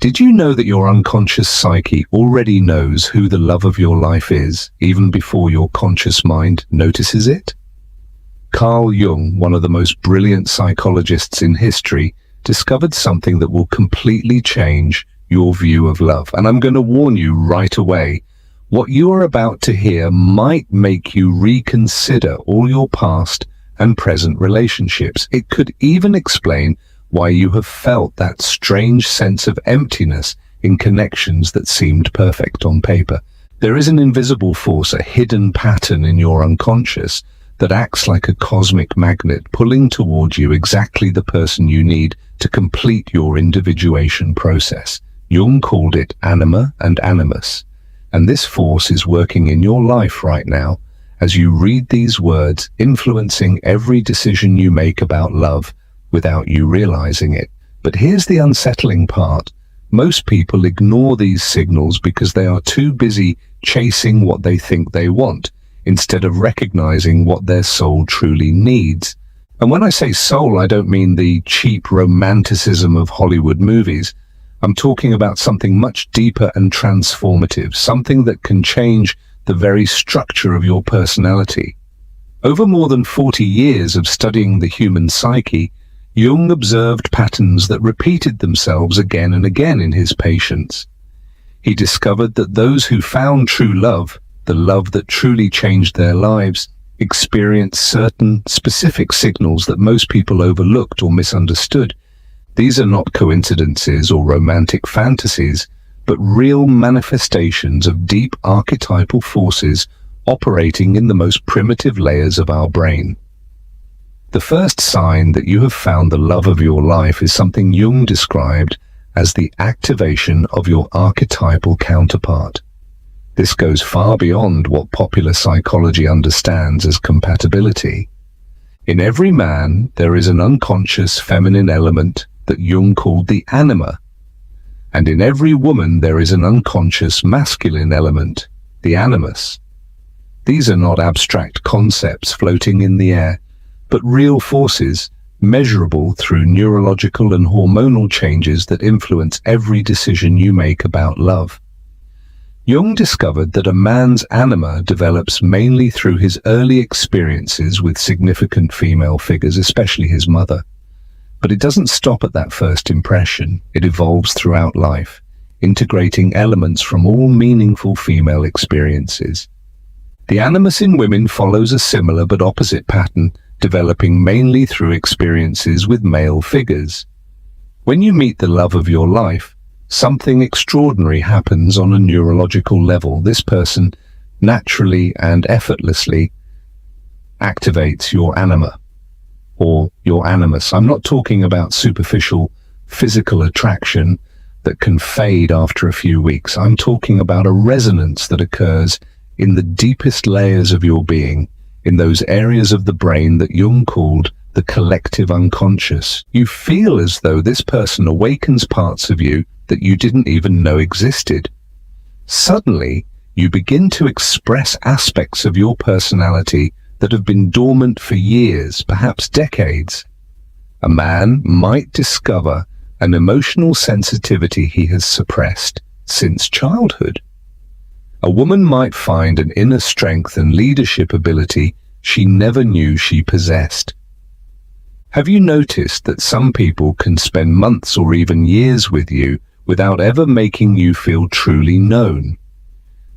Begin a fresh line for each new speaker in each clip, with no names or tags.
Did you know that your unconscious psyche already knows who the love of your life is, even before your conscious mind notices it? Carl Jung, one of the most brilliant psychologists in history, discovered something that will completely change your view of love. And I'm going to warn you right away, what you are about to hear might make you reconsider all your past and present relationships. It could even explain why you have felt that strange sense of emptiness in connections that seemed perfect on paper. There is an invisible force, a hidden pattern in your unconscious that acts like a cosmic magnet, pulling toward you exactly the person you need to complete your individuation process. Jung called it anima and animus, and this force is working in your life right now as you read these words, influencing every decision you make about love without you realizing it. But here's the unsettling part. Most people ignore these signals because they are too busy chasing what they think they want, instead of recognizing what their soul truly needs. And when I say soul, I don't mean the cheap romanticism of Hollywood movies. I'm talking about something much deeper and transformative, something that can change the very structure of your personality. Over more than 40 years of studying the human psyche, Jung observed patterns that repeated themselves again and again in his patients. He discovered that those who found true love, the love that truly changed their lives, experienced certain specific signals that most people overlooked or misunderstood. These are not coincidences or romantic fantasies, but real manifestations of deep archetypal forces operating in the most primitive layers of our brain. The first sign that you have found the love of your life is something Jung described as the activation of your archetypal counterpart. This goes far beyond what popular psychology understands as compatibility. In every man, there is an unconscious feminine element that Jung called the anima, and in every woman there is an unconscious masculine element, the animus. These are not abstract concepts floating in the air, but real forces, measurable through neurological and hormonal changes that influence every decision you make about love. Jung discovered that a man's anima develops mainly through his early experiences with significant female figures, especially his mother. But it doesn't stop at that first impression. It evolves throughout life, integrating elements from all meaningful female experiences. The animus in women follows a similar but opposite pattern, developing mainly through experiences with male figures. When you meet the love of your life, something extraordinary happens on a neurological level. This person naturally and effortlessly activates your anima, or your animus. I'm not talking about superficial physical attraction that can fade after a few weeks. I'm talking about a resonance that occurs in the deepest layers of your being, in those areas of the brain that Jung called the collective unconscious. You feel as though this person awakens parts of you that you didn't even know existed. Suddenly, you begin to express aspects of your personality that have been dormant for years, perhaps decades. A man might discover an emotional sensitivity he has suppressed since childhood. A woman might find an inner strength and leadership ability she never knew she possessed. Have you noticed that some people can spend months or even years with you without ever making you feel truly known?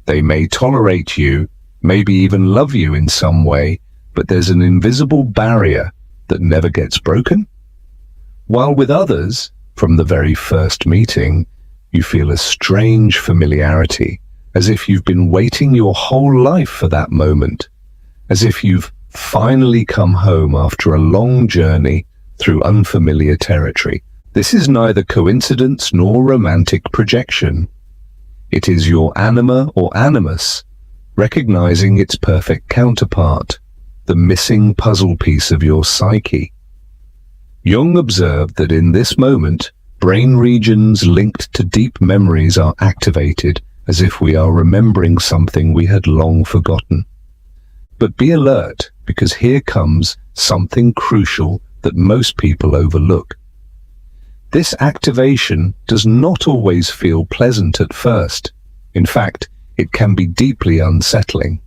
They may tolerate you, maybe even love you in some way, but there's an invisible barrier that never gets broken? While with others, from the very first meeting, you feel a strange familiarity, as if you've been waiting your whole life for that moment, as if you've finally come home after a long journey through unfamiliar territory. This is neither coincidence nor romantic projection. It is your anima or animus, recognizing its perfect counterpart, the missing puzzle piece of your psyche. Jung observed that in this moment, brain regions linked to deep memories are activated, as if we are remembering something we had long forgotten. But be alert, because here comes something crucial that most people overlook. This activation does not always feel pleasant at first. In fact, it can be deeply unsettling.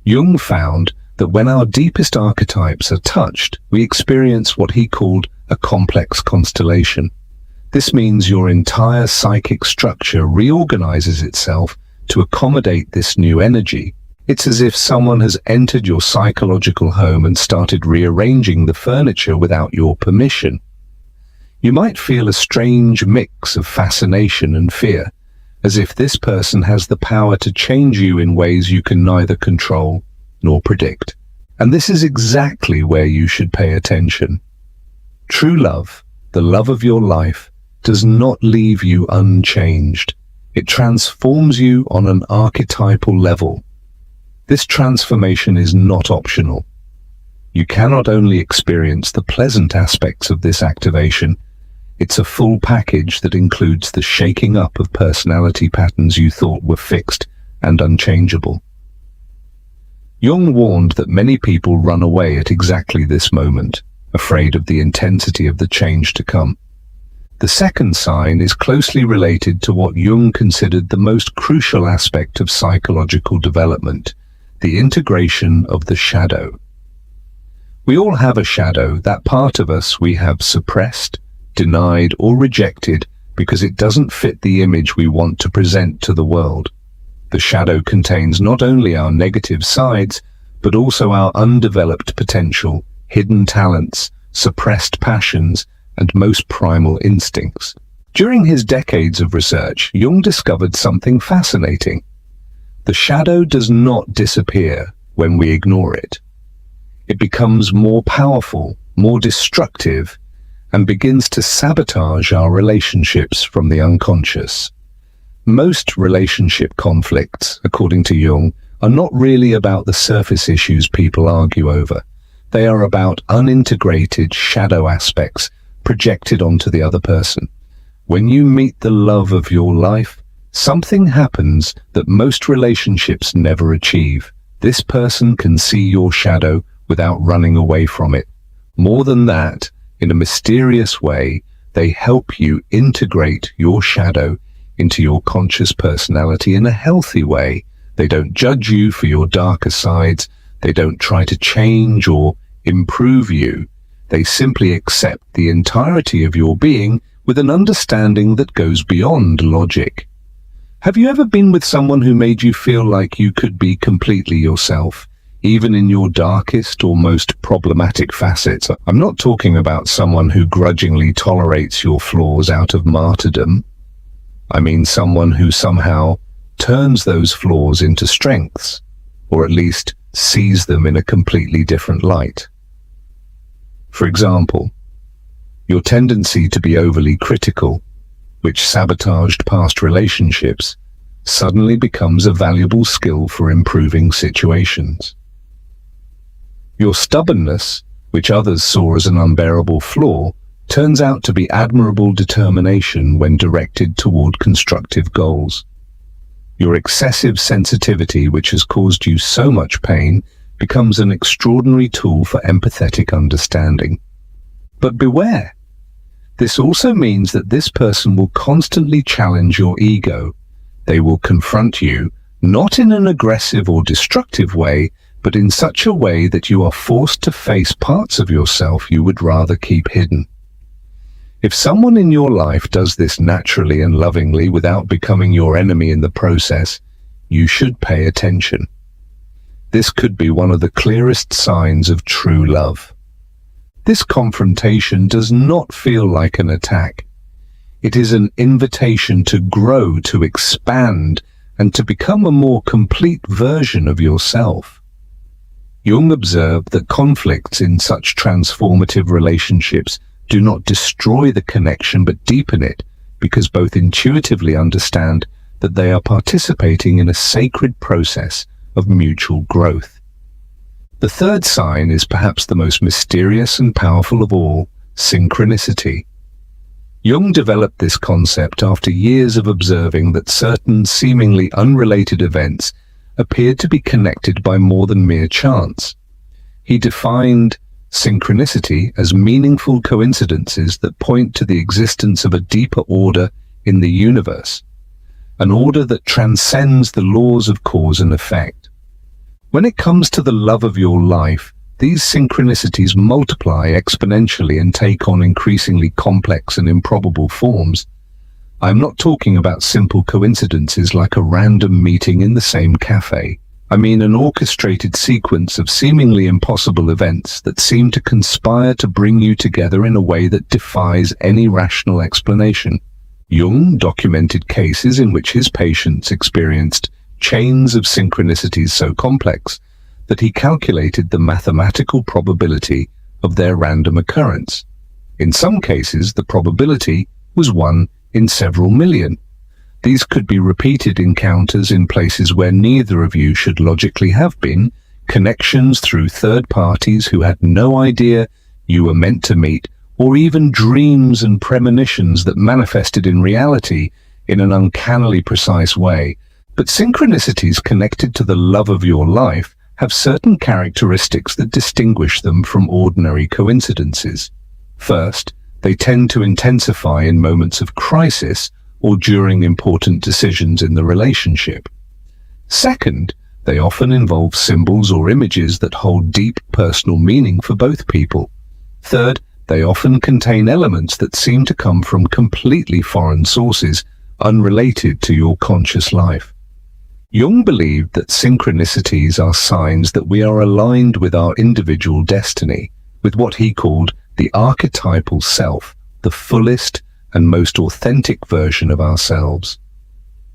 Jung found that when our deepest archetypes are touched, we experience what he called a complex constellation. This means your entire psychic structure reorganizes itself to accommodate this new energy. It's as if someone has entered your psychological home and started rearranging the furniture without your permission. You might feel a strange mix of fascination and fear, as if this person has the power to change you in ways you can neither control nor predict. And this is exactly where you should pay attention. True love, the love of your life, does not leave you unchanged. It transforms you on an archetypal level. This transformation is not optional. You cannot only experience the pleasant aspects of this activation, it's a full package that includes the shaking up of personality patterns you thought were fixed and unchangeable. Jung warned that many people run away at exactly this moment, afraid of the intensity of the change to come. The second sign is closely related to what Jung considered the most crucial aspect of psychological development, the integration of the shadow. We all have a shadow, that part of us we have suppressed, denied, or rejected because it doesn't fit the image we want to present to the world. The shadow contains not only our negative sides, but also our undeveloped potential, hidden talents, suppressed passions, and most primal instincts. During his decades of research, Jung discovered something fascinating. The shadow does not disappear when we ignore it. It becomes more powerful, more destructive, and begins to sabotage our relationships from the unconscious. Most relationship conflicts, according to Jung, are not really about the surface issues people argue over. They are about unintegrated shadow aspects projected onto the other person. When you meet the love of your life, something happens that most relationships never achieve. This person can see your shadow without running away from it. More than that, in a mysterious way, they help you integrate your shadow into your conscious personality in a healthy way. They don't judge you for your darker sides. They don't try to change or improve you. They simply accept the entirety of your being with an understanding that goes beyond logic. Have you ever been with someone who made you feel like you could be completely yourself, even in your darkest or most problematic facets? I'm not talking about someone who grudgingly tolerates your flaws out of martyrdom. I mean someone who somehow turns those flaws into strengths, or at least sees them in a completely different light. For example, your tendency to be overly critical, which sabotaged past relationships, suddenly becomes a valuable skill for improving situations. Your stubbornness, which others saw as an unbearable flaw, turns out to be admirable determination when directed toward constructive goals. Your excessive sensitivity, which has caused you so much pain, becomes an extraordinary tool for empathetic understanding. But beware! This also means that this person will constantly challenge your ego. They will confront you, not in an aggressive or destructive way, but in such a way that you are forced to face parts of yourself you would rather keep hidden. If someone in your life does this naturally and lovingly without becoming your enemy in the process, you should pay attention. This could be one of the clearest signs of true love. This confrontation does not feel like an attack. It is an invitation to grow, to expand, and to become a more complete version of yourself. Jung observed that conflicts in such transformative relationships do not destroy the connection but deepen it, because both intuitively understand that they are participating in a sacred process of mutual growth. The third sign is perhaps the most mysterious and powerful of all: synchronicity. Jung developed this concept after years of observing that certain seemingly unrelated events appeared to be connected by more than mere chance. He defined synchronicity as meaningful coincidences that point to the existence of a deeper order in the universe, an order that transcends the laws of cause and effect. When it comes to the love of your life, these synchronicities multiply exponentially and take on increasingly complex and improbable forms. I'm not talking about simple coincidences like a random meeting in the same cafe. I mean an orchestrated sequence of seemingly impossible events that seem to conspire to bring you together in a way that defies any rational explanation. Jung documented cases in which his patients experienced chains of synchronicities so complex that he calculated the mathematical probability of their random occurrence. In some cases, the probability was 1 in several million. These could be repeated encounters in places where neither of you should logically have been, connections through third parties who had no idea you were meant to meet, or even dreams and premonitions that manifested in reality in an uncannily precise way. But synchronicities connected to the love of your life have certain characteristics that distinguish them from ordinary coincidences. First, they tend to intensify in moments of crisis or during important decisions in the relationship. Second, they often involve symbols or images that hold deep personal meaning for both people. Third, they often contain elements that seem to come from completely foreign sources, unrelated to your conscious life. Jung believed that synchronicities are signs that we are aligned with our individual destiny, with what he called the archetypal self, the fullest and most authentic version of ourselves.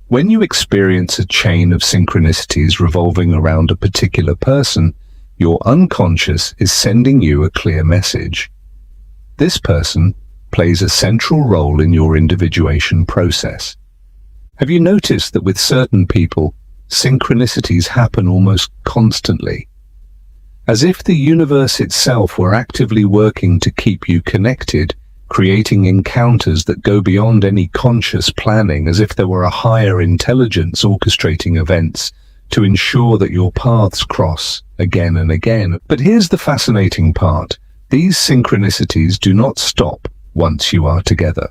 When you experience a chain of synchronicities revolving around a particular person, your unconscious is sending you a clear message. This person plays a central role in your individuation process. Have you noticed that with certain people, synchronicities happen almost constantly? As if the universe itself were actively working to keep you connected, creating encounters that go beyond any conscious planning, as if there were a higher intelligence orchestrating events to ensure that your paths cross again and again. But here's the fascinating part. These synchronicities do not stop once you are together.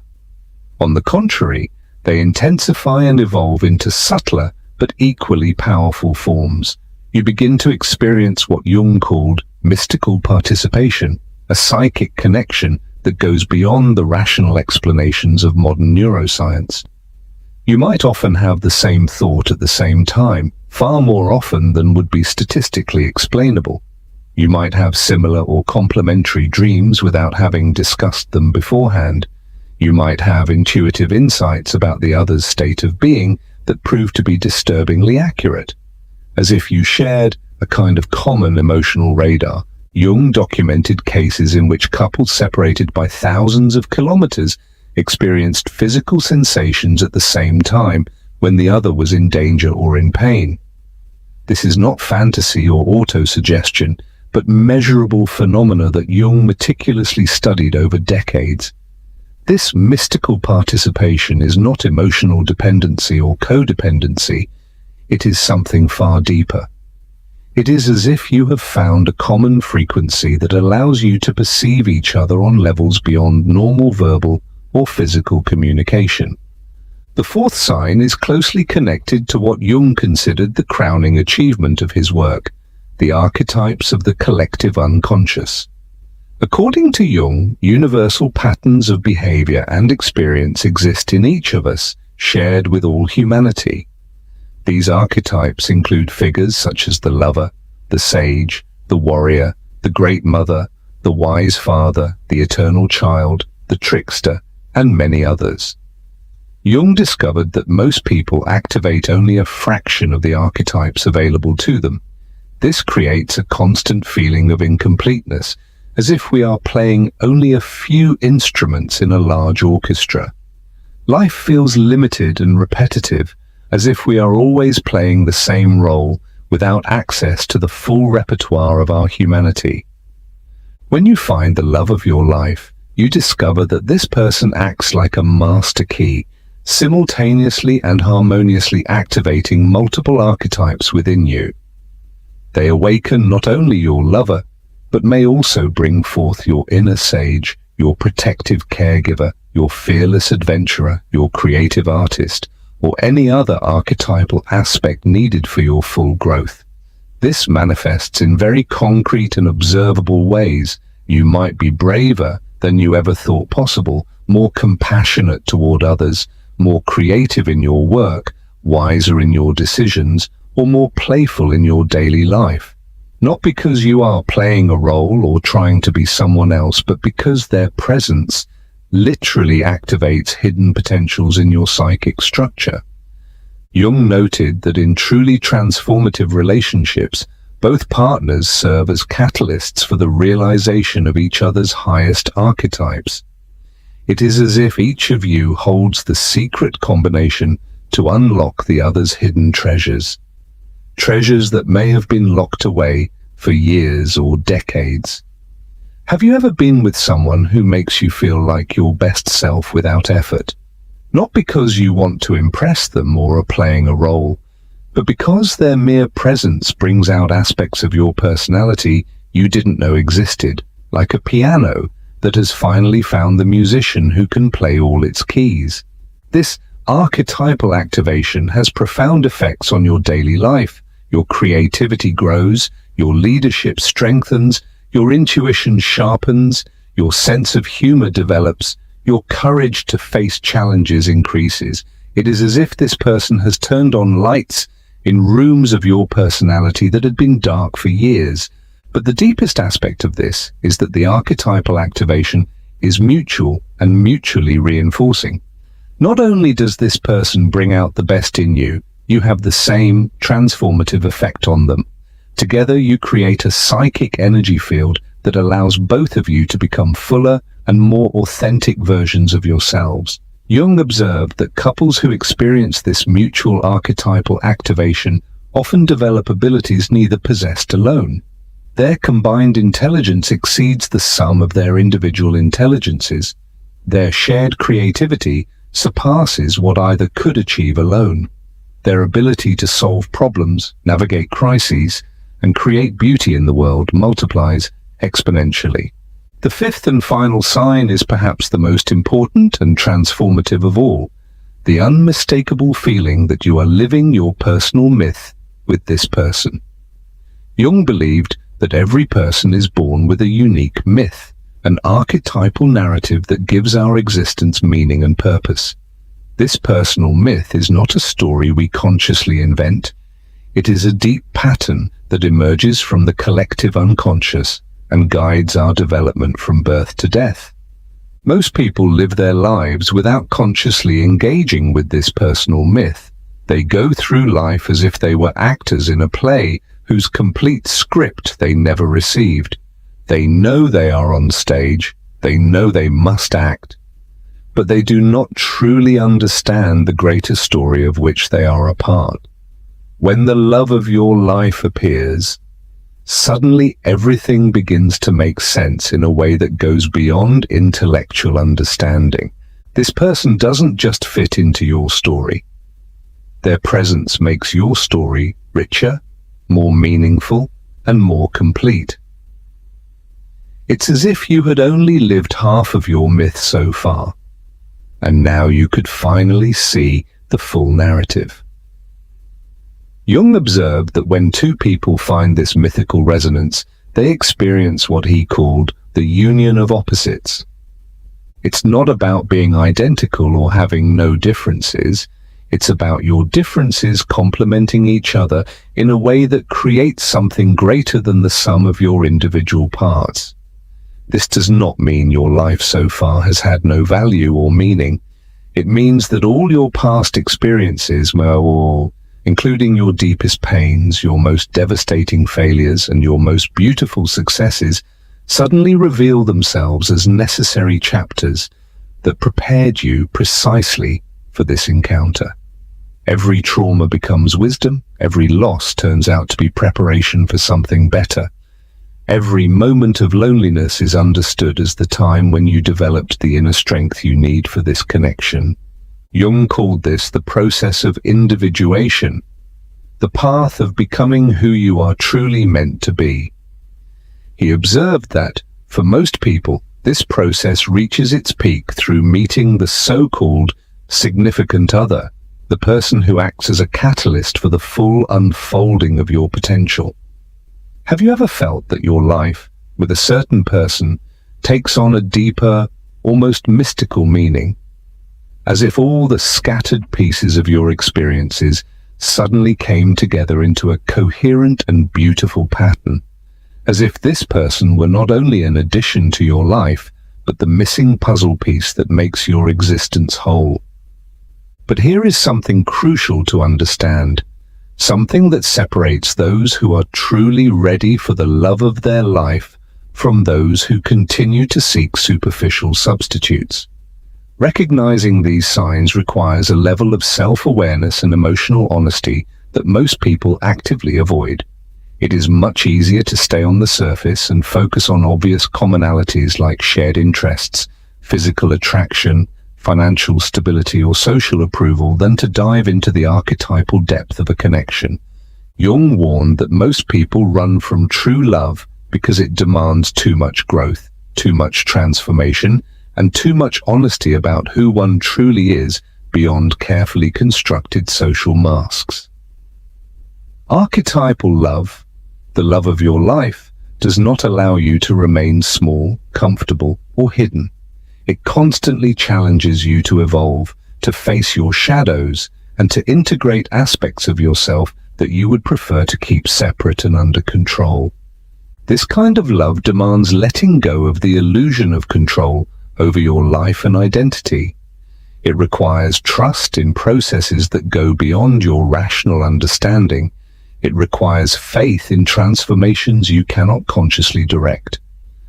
On the contrary, they intensify and evolve into subtler but equally powerful forms. You begin to experience what Jung called mystical participation, a psychic connection that goes beyond the rational explanations of modern neuroscience. You might often have the same thought at the same time, far more often than would be statistically explainable. You might have similar or complementary dreams without having discussed them beforehand. You might have intuitive insights about the other's state of being that prove to be disturbingly accurate, as if you shared a kind of common emotional radar. Jung documented cases in which couples separated by thousands of kilometers experienced physical sensations at the same time when the other was in danger or in pain. This is not fantasy or autosuggestion, but measurable phenomena that Jung meticulously studied over decades. This mystical participation is not emotional dependency or codependency. It is something far deeper. It is as if you have found a common frequency that allows you to perceive each other on levels beyond normal verbal or physical communication. The fourth sign is closely connected to what Jung considered the crowning achievement of his work, the archetypes of the collective unconscious. According to Jung, universal patterns of behavior and experience exist in each of us, shared with all humanity. These archetypes include figures such as the lover, the sage, the warrior, the great mother, the wise father, the eternal child, the trickster, and many others. Jung discovered that most people activate only a fraction of the archetypes available to them. This creates a constant feeling of incompleteness, as if we are playing only a few instruments in a large orchestra. Life feels limited and repetitive, as if we are always playing the same role without access to the full repertoire of our humanity. When you find the love of your life, you discover that this person acts like a master key, simultaneously and harmoniously activating multiple archetypes within you. They awaken not only your lover, but may also bring forth your inner sage, your protective caregiver, your fearless adventurer, your creative artist, or any other archetypal aspect needed for your full growth. This manifests in very concrete and observable ways. You might be braver than you ever thought possible, more compassionate toward others, more creative in your work, wiser in your decisions, or more playful in your daily life. Not because you are playing a role or trying to be someone else, but because their presence literally activates hidden potentials in your psychic structure. Jung noted that in truly transformative relationships, both partners serve as catalysts for the realization of each other's highest archetypes. It is as if each of you holds the secret combination to unlock the other's hidden treasures. Treasures that may have been locked away for years or decades. Have you ever been with someone who makes you feel like your best self without effort? Not because you want to impress them or are playing a role, but because their mere presence brings out aspects of your personality you didn't know existed, like a piano that has finally found the musician who can play all its keys. This archetypal activation has profound effects on your daily life. Your creativity grows, your leadership strengthens, your intuition sharpens, your sense of humor develops, your courage to face challenges increases. It is as if this person has turned on lights in rooms of your personality that had been dark for years. But the deepest aspect of this is that the archetypal activation is mutual and mutually reinforcing. Not only does this person bring out the best in you, you have the same transformative effect on them. Together you create a psychic energy field that allows both of you to become fuller and more authentic versions of yourselves. Jung observed that couples who experience this mutual archetypal activation often develop abilities neither possessed alone. Their combined intelligence exceeds the sum of their individual intelligences. Their shared creativity surpasses what either could achieve alone. Their ability to solve problems, navigate crises, and create beauty in the world multiplies exponentially. The fifth and final sign is perhaps the most important and transformative of all, the unmistakable feeling that you are living your personal myth with this person. Jung believed that every person is born with a unique myth, an archetypal narrative that gives our existence meaning and purpose. This personal myth is not a story we consciously invent. It is a deep pattern that emerges from the collective unconscious and guides our development from birth to death. Most people live their lives without consciously engaging with this personal myth. They go through life as if they were actors in a play whose complete script they never received. They know they are on stage, they know they must act, but they do not truly understand the greater story of which they are a part. When the love of your life appears, suddenly everything begins to make sense in a way that goes beyond intellectual understanding. This person doesn't just fit into your story. Their presence makes your story richer, more meaningful, and more complete. It's as if you had only lived half of your myth so far, and now you could finally see the full narrative. Jung observed that when two people find this mythical resonance, they experience what he called the union of opposites. It's not about being identical or having no differences. It's about your differences complementing each other in a way that creates something greater than the sum of your individual parts. This does not mean your life so far has had no value or meaning. It means that all your past experiences, including your deepest pains, your most devastating failures, and your most beautiful successes, suddenly reveal themselves as necessary chapters that prepared you precisely for this encounter. Every trauma becomes wisdom, every loss turns out to be preparation for something better. Every moment of loneliness is understood as the time when you developed the inner strength you need for this connection. Jung called this the process of individuation, the path of becoming who you are truly meant to be. He observed that, for most people, this process reaches its peak through meeting the so-called significant other, the person who acts as a catalyst for the full unfolding of your potential. Have you ever felt that your life, with a certain person, takes on a deeper, almost mystical meaning? As if all the scattered pieces of your experiences suddenly came together into a coherent and beautiful pattern, as if this person were not only an addition to your life, but the missing puzzle piece that makes your existence whole. But here is something crucial to understand, something that separates those who are truly ready for the love of their life from those who continue to seek superficial substitutes. Recognizing these signs requires a level of self-awareness and emotional honesty that most people actively avoid. It is much easier to stay on the surface and focus on obvious commonalities like shared interests, physical attraction, financial stability, or social approval than to dive into the archetypal depth of a connection. Jung warned that most people run from true love because it demands too much growth, too much transformation, and too much honesty about who one truly is beyond carefully constructed social masks. Archetypal love, the love of your life, does not allow you to remain small, comfortable, or hidden. It constantly challenges you to evolve, to face your shadows, and to integrate aspects of yourself that you would prefer to keep separate and under control. This kind of love demands letting go of the illusion of control over your life and identity. It requires trust in processes that go beyond your rational understanding. It requires faith in transformations you cannot consciously direct.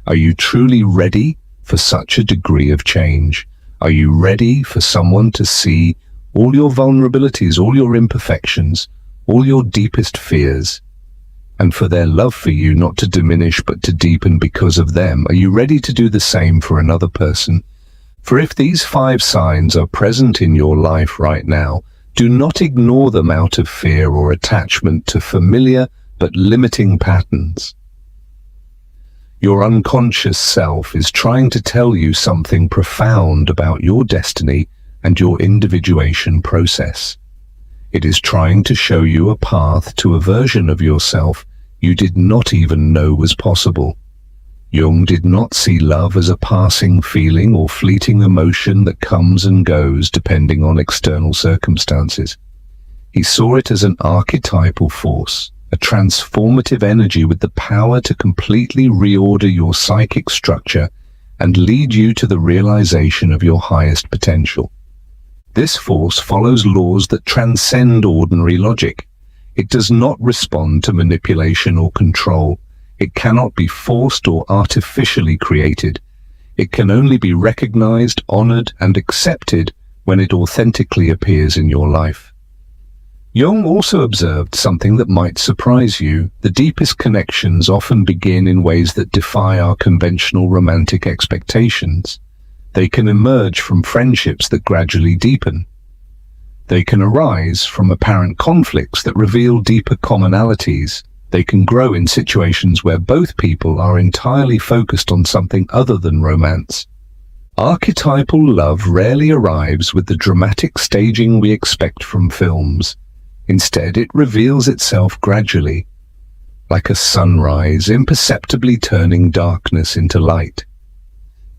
Are you truly ready for such a degree of change? Are you ready for someone to see all your vulnerabilities, all your imperfections, all your deepest fears, and for their love for you not to diminish but to deepen because of them? Are you ready to do the same for another person? For if these 5 signs are present in your life right now, do not ignore them out of fear or attachment to familiar but limiting patterns. Your unconscious self is trying to tell you something profound about your destiny and your individuation process. It is trying to show you a path to a version of yourself you did not even know was possible. Jung did not see love as a passing feeling or fleeting emotion that comes and goes depending on external circumstances. He saw it as an archetypal force, a transformative energy with the power to completely reorder your psychic structure and lead you to the realization of your highest potential. This force follows laws that transcend ordinary logic. It does not respond to manipulation or control. It cannot be forced or artificially created. It can only be recognized, honored, and accepted when it authentically appears in your life. Jung also observed something that might surprise you. The deepest connections often begin in ways that defy our conventional romantic expectations. They can emerge from friendships that gradually deepen. They can arise from apparent conflicts that reveal deeper commonalities. They can grow in situations where both people are entirely focused on something other than romance. Archetypal love rarely arrives with the dramatic staging we expect from films. Instead, it reveals itself gradually, like a sunrise imperceptibly turning darkness into light.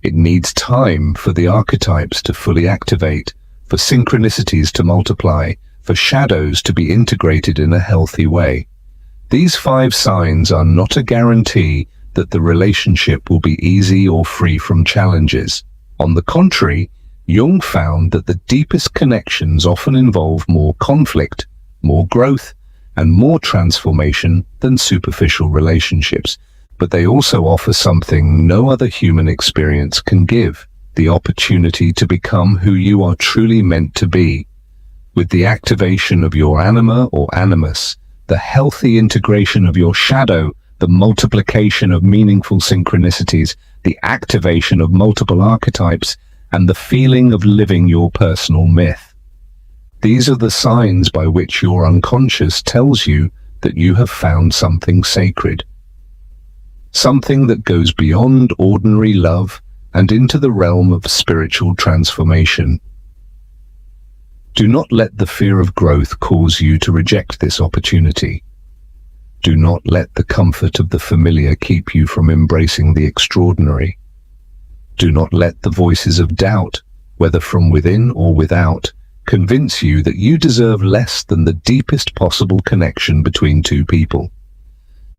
It needs time for the archetypes to fully activate, for synchronicities to multiply, for shadows to be integrated in a healthy way. These 5 signs are not a guarantee that the relationship will be easy or free from challenges. On the contrary, Jung found that the deepest connections often involve more conflict, more growth, and more transformation than superficial relationships. But they also offer something no other human experience can give: the opportunity to become who you are truly meant to be. With the activation of your anima or animus, the healthy integration of your shadow, the multiplication of meaningful synchronicities, the activation of multiple archetypes, and the feeling of living your personal myth. These are the signs by which your unconscious tells you that you have found something sacred. something that goes beyond ordinary love and into the realm of spiritual transformation. Do not let the fear of growth cause you to reject this opportunity. Do not let the comfort of the familiar keep you from embracing the extraordinary. Do not let the voices of doubt, whether from within or without, convince you that you deserve less than the deepest possible connection between two people.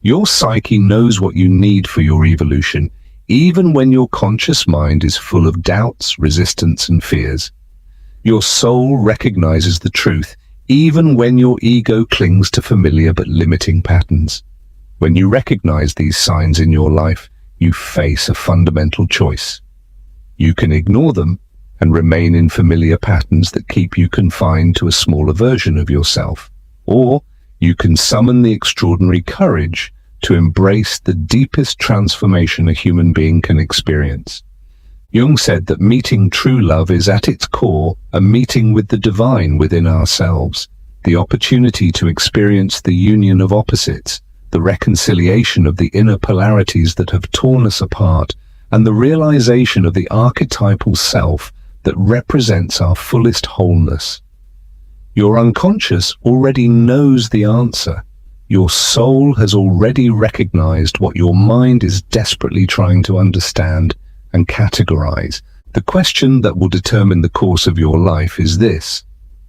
Your psyche knows what you need for your evolution, even when your conscious mind is full of doubts, resistance, and fears. Your soul recognizes the truth, even when your ego clings to familiar but limiting patterns. When you recognize these signs in your life, you face a fundamental choice. You can ignore them and remain in familiar patterns that keep you confined to a smaller version of yourself. Or you can summon the extraordinary courage to embrace the deepest transformation a human being can experience. Jung said that meeting true love is at its core a meeting with the divine within ourselves, the opportunity to experience the union of opposites, the reconciliation of the inner polarities that have torn us apart, and the realization of the archetypal self that represents our fullest wholeness. Your unconscious already knows the answer. Your soul has already recognized what your mind is desperately trying to understand and categorize. The question that will determine the course of your life is this: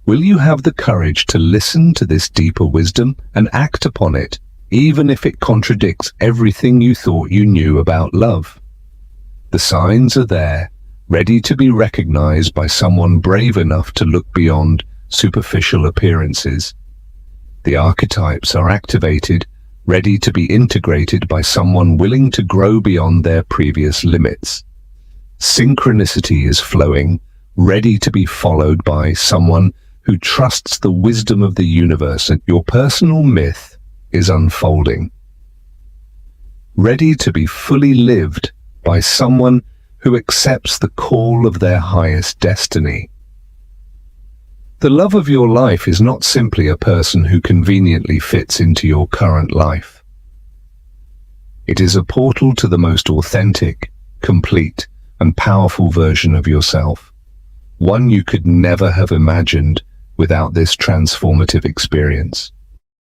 will you have the courage to listen to this deeper wisdom and act upon it, even if it contradicts everything you thought you knew about love? The signs are there, ready to be recognized by someone brave enough to look beyond superficial appearances. The archetypes are activated, ready to be integrated by someone willing to grow beyond their previous limits. Synchronicity is flowing, ready to be followed by someone who trusts the wisdom of the universe, and your personal myth is unfolding, ready to be fully lived by someone who accepts the call of their highest destiny. The love of your life is not simply a person who conveniently fits into your current life. It is a portal to the most authentic, complete, and powerful version of yourself, one you could never have imagined without this transformative experience.